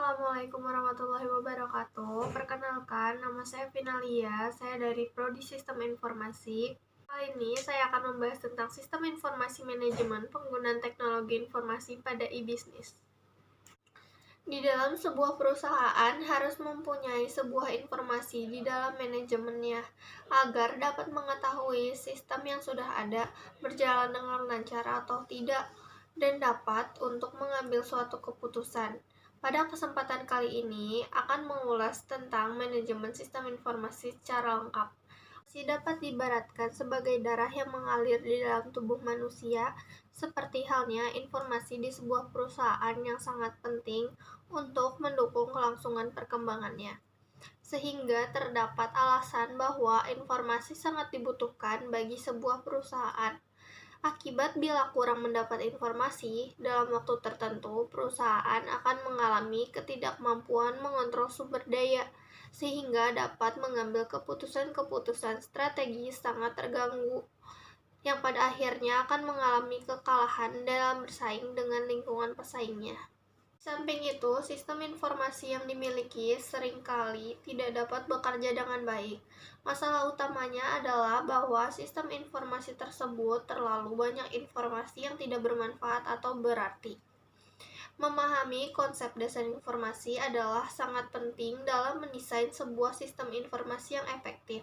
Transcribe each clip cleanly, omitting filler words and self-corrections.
Assalamualaikum warahmatullahi wabarakatuh. Perkenalkan, nama saya Finalia. Saya dari Prodi Sistem Informasi. Kali ini saya akan membahas tentang sistem informasi manajemen penggunaan teknologi informasi pada e-bisnis. Di dalam sebuah perusahaan harus mempunyai sebuah informasi di dalam manajemennya agar dapat mengetahui sistem yang sudah ada berjalan dengan lancar atau tidak dan dapat untuk mengambil suatu keputusan. Pada kesempatan kali ini akan mengulas tentang manajemen sistem informasi secara lengkap. Dapat diibaratkan sebagai darah yang mengalir di dalam tubuh manusia, seperti halnya informasi di sebuah perusahaan yang sangat penting untuk mendukung kelangsungan perkembangannya. Sehingga terdapat alasan bahwa informasi sangat dibutuhkan bagi sebuah perusahaan. Akibat bila kurang mendapat informasi dalam waktu tertentu, perusahaan akan mengalami ketidakmampuan mengontrol sumber daya, sehingga dapat mengambil keputusan-keputusan strategis sangat terganggu, yang pada akhirnya akan mengalami kekalahan dalam bersaing dengan lingkungan pesaingnya. Samping itu, sistem informasi yang dimiliki seringkali tidak dapat bekerja dengan baik. Masalah utamanya adalah bahwa sistem informasi tersebut terlalu banyak informasi yang tidak bermanfaat atau berarti. Memahami konsep dasar informasi adalah sangat penting dalam mendesain sebuah sistem informasi yang efektif.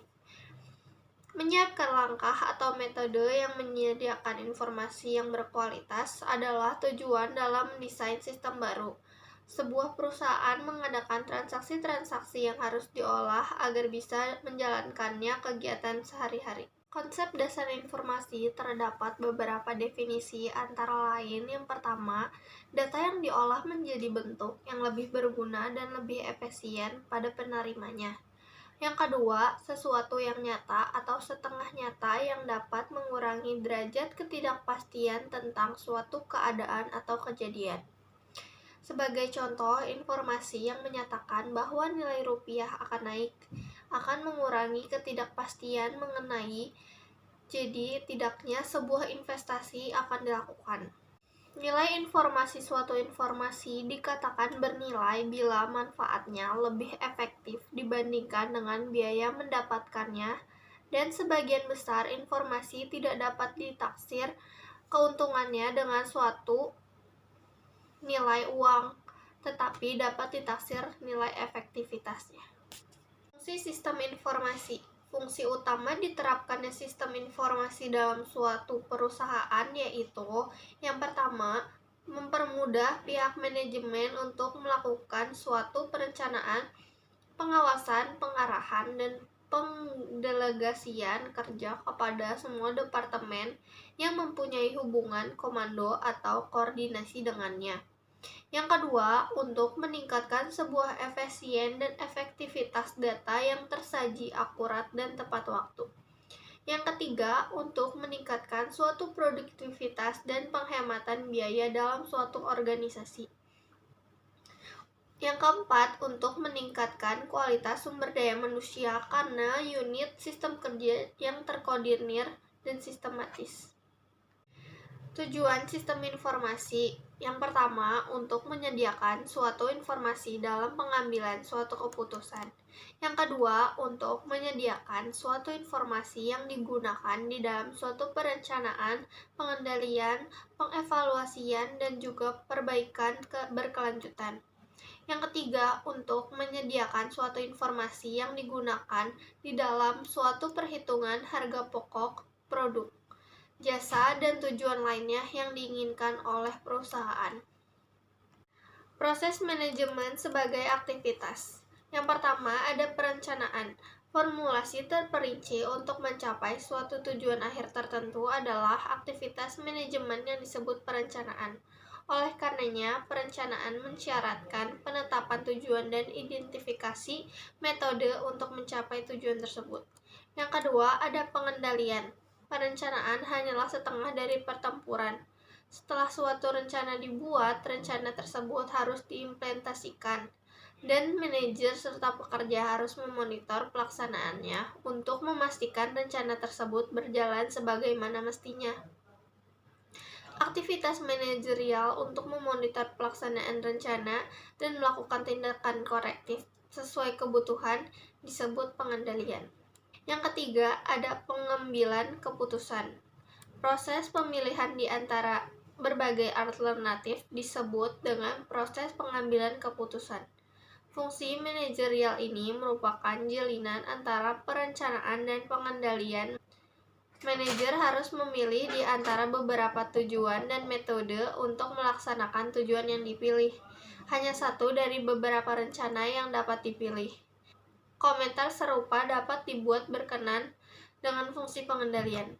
Menyiapkan langkah atau metode yang menyediakan informasi yang berkualitas adalah tujuan dalam mendesain sistem baru. Sebuah perusahaan mengadakan transaksi-transaksi yang harus diolah agar bisa menjalankannya kegiatan sehari-hari. Konsep dasar informasi terdapat beberapa definisi, antara lain yang pertama, data yang diolah menjadi bentuk yang lebih berguna dan lebih efisien pada penerimanya. Yang kedua, sesuatu yang nyata atau setengah nyata yang dapat mengurangi derajat ketidakpastian tentang suatu keadaan atau kejadian. Sebagai contoh, informasi yang menyatakan bahwa nilai rupiah akan naik akan mengurangi ketidakpastian mengenai jadi tidaknya sebuah investasi akan dilakukan. Nilai informasi suatu informasi dikatakan bernilai bila manfaatnya lebih efektif dibandingkan dengan biaya mendapatkannya, dan sebagian besar informasi tidak dapat ditaksir keuntungannya dengan suatu nilai uang, tetapi dapat ditaksir nilai efektivitasnya. Fungsi sistem informasi. Fungsi utama diterapkannya sistem informasi dalam suatu perusahaan yaitu yang pertama, mempermudah pihak manajemen untuk melakukan suatu perencanaan, pengawasan, pengarahan, dan pendelegasian kerja kepada semua departemen yang mempunyai hubungan komando atau koordinasi dengannya. Yang kedua, untuk meningkatkan sebuah efisien dan efektivitas data yang tersaji akurat dan tepat waktu. Yang ketiga, untuk meningkatkan suatu produktivitas dan penghematan biaya dalam suatu organisasi. Yang keempat, untuk meningkatkan kualitas sumber daya manusia karena unit sistem kerja yang terkoordinir dan sistematis. Tujuan sistem informasi. Yang pertama, untuk menyediakan suatu informasi dalam pengambilan suatu keputusan. Yang kedua, untuk menyediakan suatu informasi yang digunakan di dalam suatu perencanaan, pengendalian, pengevaluasian, dan juga perbaikan berkelanjutan. Yang ketiga, untuk menyediakan suatu informasi yang digunakan di dalam suatu perhitungan harga pokok produk, jasa, dan tujuan lainnya yang diinginkan oleh perusahaan. Proses manajemen sebagai aktivitas. Yang pertama, ada perencanaan. Formulasi terperinci untuk mencapai suatu tujuan akhir tertentu adalah aktivitas manajemen yang disebut perencanaan. Oleh karenanya, perencanaan mensyaratkan penetapan tujuan dan identifikasi metode untuk mencapai tujuan tersebut. Yang kedua, ada pengendalian. Perencanaan hanyalah setengah dari pertempuran. Setelah suatu rencana dibuat, rencana tersebut harus diimplementasikan, dan manajer serta pekerja harus memonitor pelaksanaannya untuk memastikan rencana tersebut berjalan sebagaimana mestinya. Aktivitas manajerial untuk memonitor pelaksanaan rencana dan melakukan tindakan korektif sesuai kebutuhan disebut pengendalian. Yang ketiga, ada pengambilan keputusan. Proses pemilihan di antara berbagai alternatif disebut dengan proses pengambilan keputusan. Fungsi manajerial ini merupakan jalinan antara perencanaan dan pengendalian. Manajer harus memilih di antara beberapa tujuan dan metode untuk melaksanakan tujuan yang dipilih. Hanya satu dari beberapa rencana yang dapat dipilih. Komentar serupa dapat dibuat berkenan dengan fungsi pengendalian.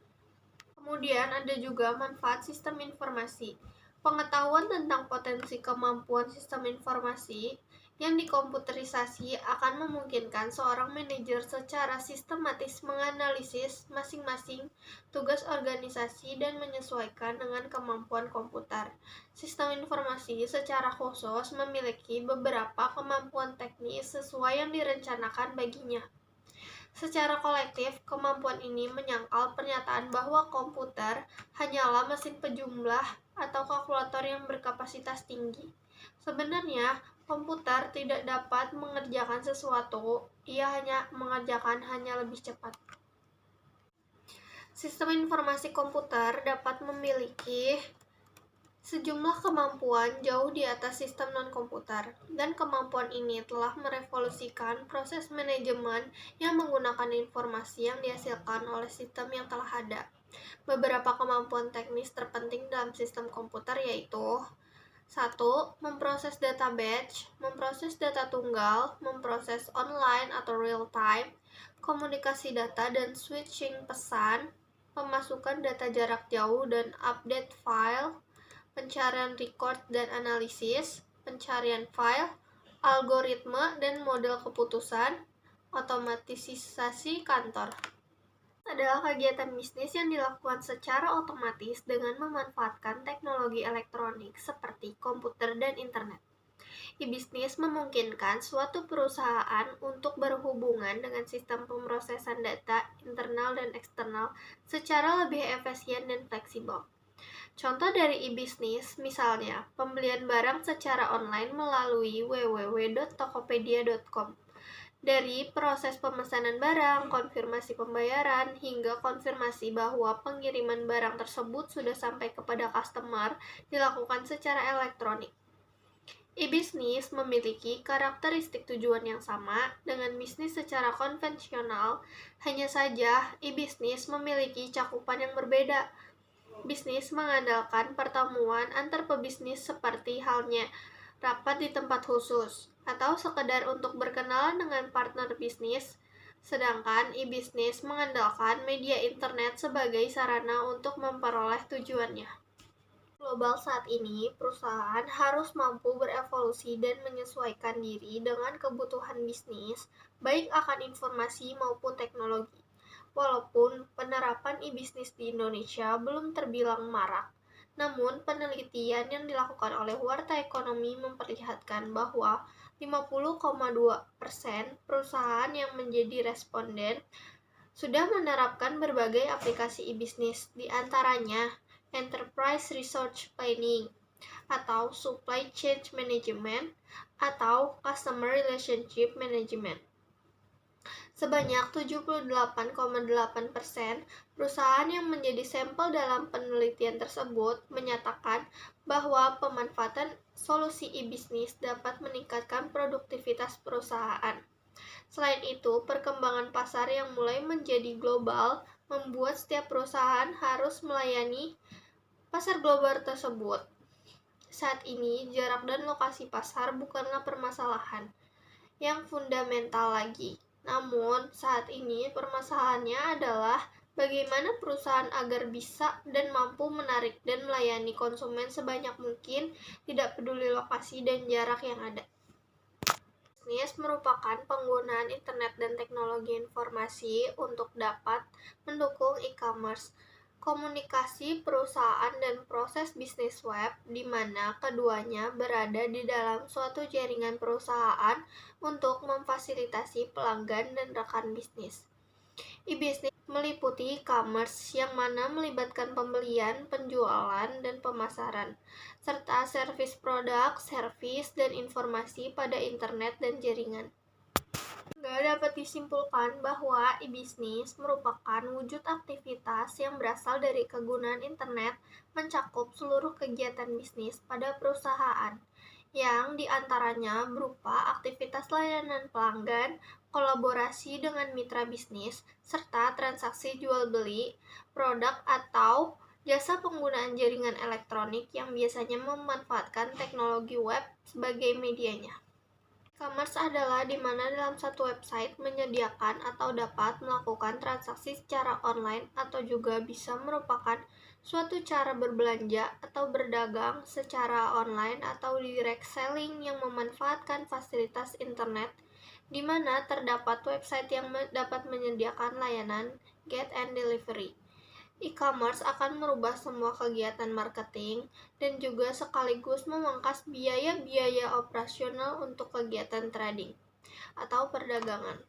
Kemudian ada juga manfaat sistem informasi. Pengetahuan tentang potensi kemampuan sistem informasi yang dikomputerisasi akan memungkinkan seorang manajer secara sistematis menganalisis masing-masing tugas organisasi dan menyesuaikan dengan kemampuan komputer. Sistem informasi secara khusus memiliki beberapa kemampuan teknis sesuai yang direncanakan baginya. Secara kolektif, kemampuan ini menyangkal pernyataan bahwa komputer hanyalah mesin penjumlah atau kalkulator yang berkapasitas tinggi. Sebenarnya, komputer tidak dapat mengerjakan sesuatu, ia hanya mengerjakan hanya lebih cepat. Sistem informasi komputer dapat memiliki sejumlah kemampuan jauh di atas sistem non-komputer, dan kemampuan ini telah merevolusikan proses manajemen yang menggunakan informasi yang dihasilkan oleh sistem yang telah ada. Beberapa kemampuan teknis terpenting dalam sistem komputer yaitu 1. Memproses data batch, memproses data tunggal, memproses online atau real time, komunikasi data dan switching pesan, pemasukan data jarak jauh dan update file, pencarian record dan analisis, pencarian file, algoritma dan model keputusan, otomatisasi kantor. Adalah kegiatan bisnis yang dilakukan secara otomatis dengan memanfaatkan teknologi elektronik seperti komputer dan internet. E-bisnis memungkinkan suatu perusahaan untuk berhubungan dengan sistem pemrosesan data internal dan eksternal secara lebih efisien dan fleksibel. Contoh dari e-bisnis, misalnya, pembelian barang secara online melalui www.tokopedia.com. Dari proses pemesanan barang, konfirmasi pembayaran, hingga konfirmasi bahwa pengiriman barang tersebut sudah sampai kepada customer dilakukan secara elektronik. E-bisnis memiliki karakteristik tujuan yang sama dengan bisnis secara konvensional, hanya saja e-bisnis memiliki cakupan yang berbeda. Bisnis mengandalkan pertemuan antar pebisnis seperti halnya rapat di tempat khusus, atau sekedar untuk berkenalan dengan partner bisnis, sedangkan e-bisnis mengandalkan media internet sebagai sarana untuk memperoleh tujuannya. Global saat ini, perusahaan harus mampu berevolusi dan menyesuaikan diri dengan kebutuhan bisnis, baik akan informasi maupun teknologi. Walaupun penerapan e-bisnis di Indonesia belum terbilang marak, namun penelitian yang dilakukan oleh Warta Ekonomi memperlihatkan bahwa 50,2% perusahaan yang menjadi responden sudah menerapkan berbagai aplikasi e-bisnis, di antaranya Enterprise Resource Planning, atau Supply Chain Management, atau Customer Relationship Management. Sebanyak 78,8% perusahaan yang menjadi sampel dalam penelitian tersebut menyatakan bahwa pemanfaatan solusi e-bisnis dapat meningkatkan produktivitas perusahaan. Selain itu, perkembangan pasar yang mulai menjadi global membuat setiap perusahaan harus melayani pasar global tersebut. Saat ini, jarak dan lokasi pasar bukanlah permasalahan yang fundamental lagi. Namun, saat ini permasalahannya adalah bagaimana perusahaan agar bisa dan mampu menarik dan melayani konsumen sebanyak mungkin, tidak peduli lokasi dan jarak yang ada. Bisnis merupakan penggunaan internet dan teknologi informasi untuk dapat mendukung e-commerce, komunikasi perusahaan dan proses bisnis web, di mana keduanya berada di dalam suatu jaringan perusahaan untuk memfasilitasi pelanggan dan rekan bisnis. E-bisnis meliputi e-commerce yang mana melibatkan pembelian, penjualan, dan pemasaran, serta servis produk, servis, dan informasi pada internet dan jaringan. Nggak dapat disimpulkan bahwa e-bisnis merupakan wujud aktivitas yang berasal dari kegunaan internet mencakup seluruh kegiatan bisnis pada perusahaan, yang diantaranya berupa aktivitas layanan pelanggan, kolaborasi dengan mitra bisnis, serta transaksi jual-beli, produk atau jasa penggunaan jaringan elektronik yang biasanya memanfaatkan teknologi web sebagai medianya. E-commerce adalah di mana dalam satu website menyediakan atau dapat melakukan transaksi secara online atau juga bisa merupakan suatu cara berbelanja atau berdagang secara online atau direct selling yang memanfaatkan fasilitas internet di mana terdapat website yang dapat menyediakan layanan get and delivery. E-commerce akan merubah semua kegiatan marketing dan juga sekaligus memangkas biaya-biaya operasional untuk kegiatan trading atau perdagangan.